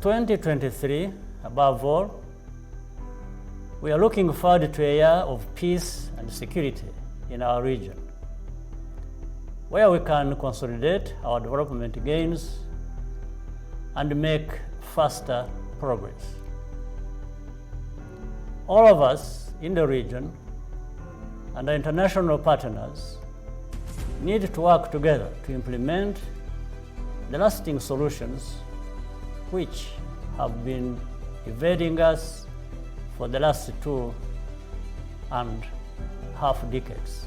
2023, above all, we are looking forward to a year of peace and security in our region, where we can consolidate our development gains and make faster progress. All of us in the region and our international partners need to work together to implement the lasting solutions which have been evading us for the last 2.5 decades.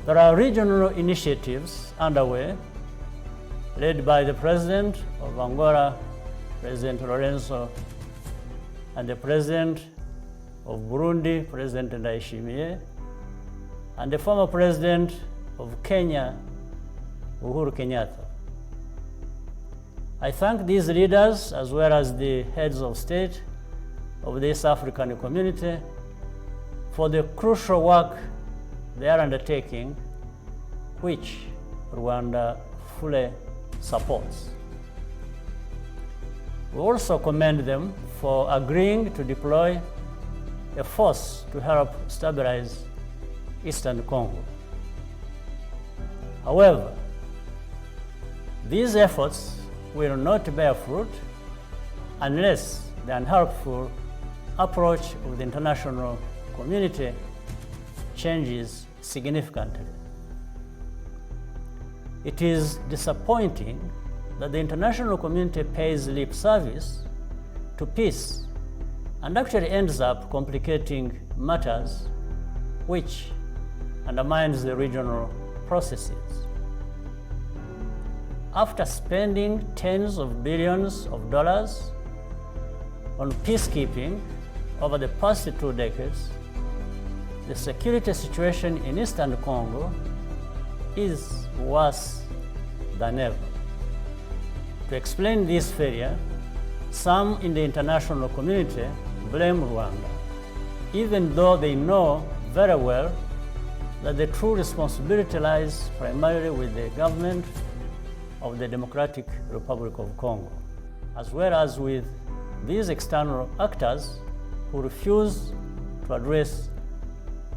There are regional initiatives underway led by the President of Angola, President Lorenzo, and the President of Burundi, President Ndayishimiye, and the former President of Kenya, Uhuru Kenyatta. I thank these leaders as well as the heads of state of this African community for the crucial work they are undertaking, which Rwanda fully supports. We also commend them for agreeing to deploy a force to help stabilize Eastern Congo. However, these efforts will not bear fruit unless the unhelpful approach of the international community changes significantly. It is disappointing that the international community pays lip service to peace and actually ends up complicating matters, which undermines the regional processes. After spending tens of billions of dollars on peacekeeping over the past 2 decades, the security situation in Eastern Congo is worse than ever. To explain this failure, some in the international community blame Rwanda, even though they know very well that the true responsibility lies primarily with the government of the Democratic Republic of Congo, as well as with these external actors who refuse to address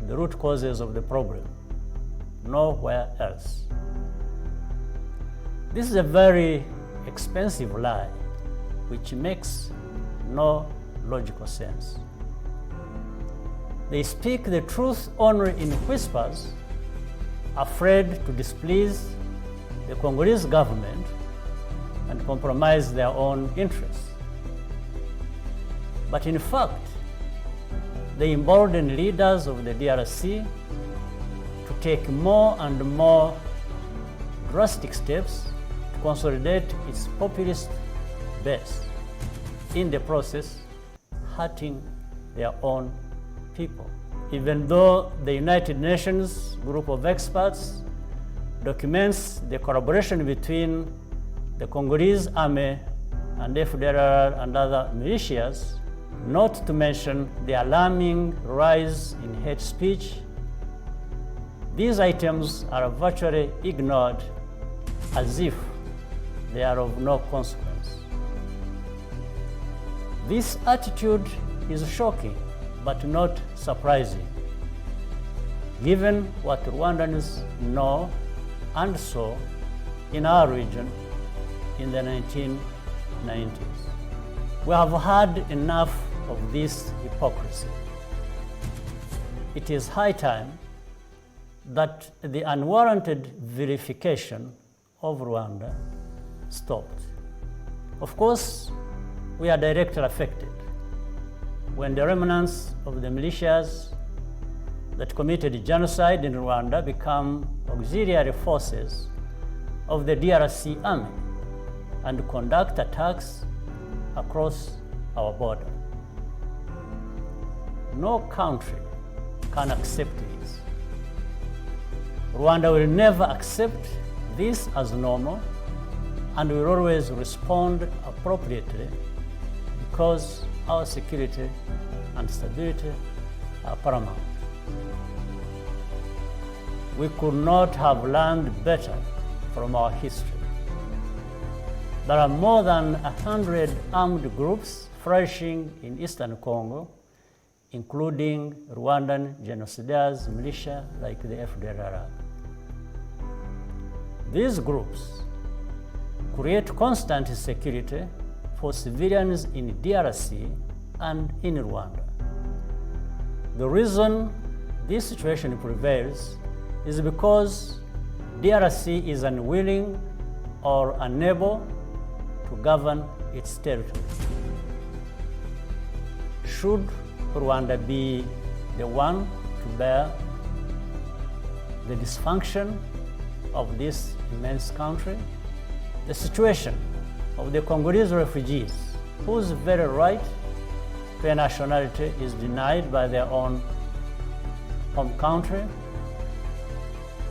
the root causes of the problem, nowhere else. This is a very expensive lie, which makes no logical sense. They speak the truth only in whispers, afraid to displease the Congolese government and compromise their own interests. But in fact, they embolden leaders of the DRC to take more and more drastic steps to consolidate its populist base, in the process hurting their own people. Even though the United Nations group of experts documents the collaboration between the Congolese army and FDLR and other militias, not to mention the alarming rise in hate speech, these items are virtually ignored as if they are of no consequence. This attitude is shocking but not surprising, given what Rwandans know and saw in our region in the 1990s. We have had enough of this hypocrisy. It is high time that the unwarranted vilification of Rwanda stopped. Of course, we are directly affected when the remnants of the militias that committed genocide in Rwanda become auxiliary forces of the DRC army and conduct attacks across our border. No country can accept this. Rwanda will never accept this as normal and will always respond appropriately because our security and stability are paramount. We could not have learned better from our history. There are more than 100 armed groups flourishing in Eastern Congo, including Rwandan genocidaires militia like the FDLR. These groups create constant insecurity for civilians in DRC and in Rwanda. The reason this situation prevails is because DRC is unwilling or unable to govern its territory. Should Rwanda be the one to bear the dysfunction of this immense country? The situation of the Congolese refugees, whose very right to a nationality is denied by their own home country,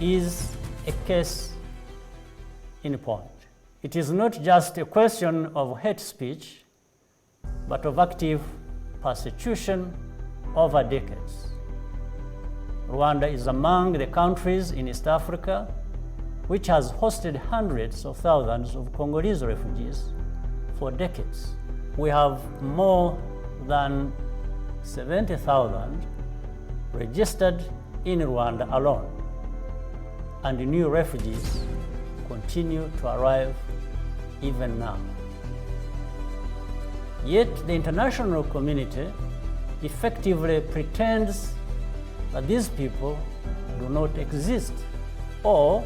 is a case in point. It is not just a question of hate speech, but of active persecution over decades. Rwanda is among the countries in East Africa which has hosted hundreds of thousands of Congolese refugees for decades. We have more than 70,000 registered in Rwanda alone, and new refugees continue to arrive even now. Yet the international community effectively pretends that these people do not exist, or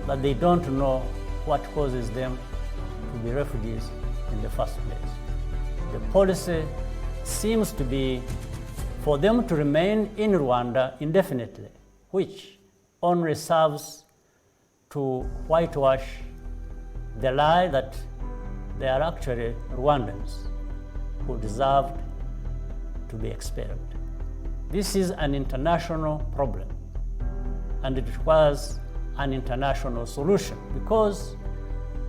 that they don't know what causes them to be refugees in the first place. The policy seems to be for them to remain in Rwanda indefinitely, which only serves to whitewash the lie that they are actually Rwandans who deserved to be expelled. This is an international problem, and it requires an international solution, because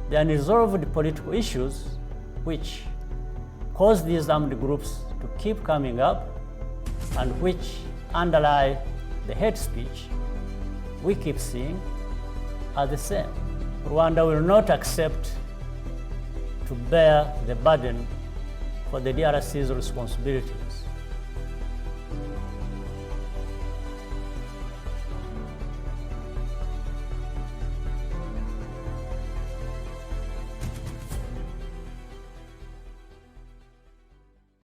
the unresolved political issues which cause these armed groups to keep coming up and which underlie the hate speech we keep seeing are the same. Rwanda will not accept to bear the burden for the DRC's responsibilities.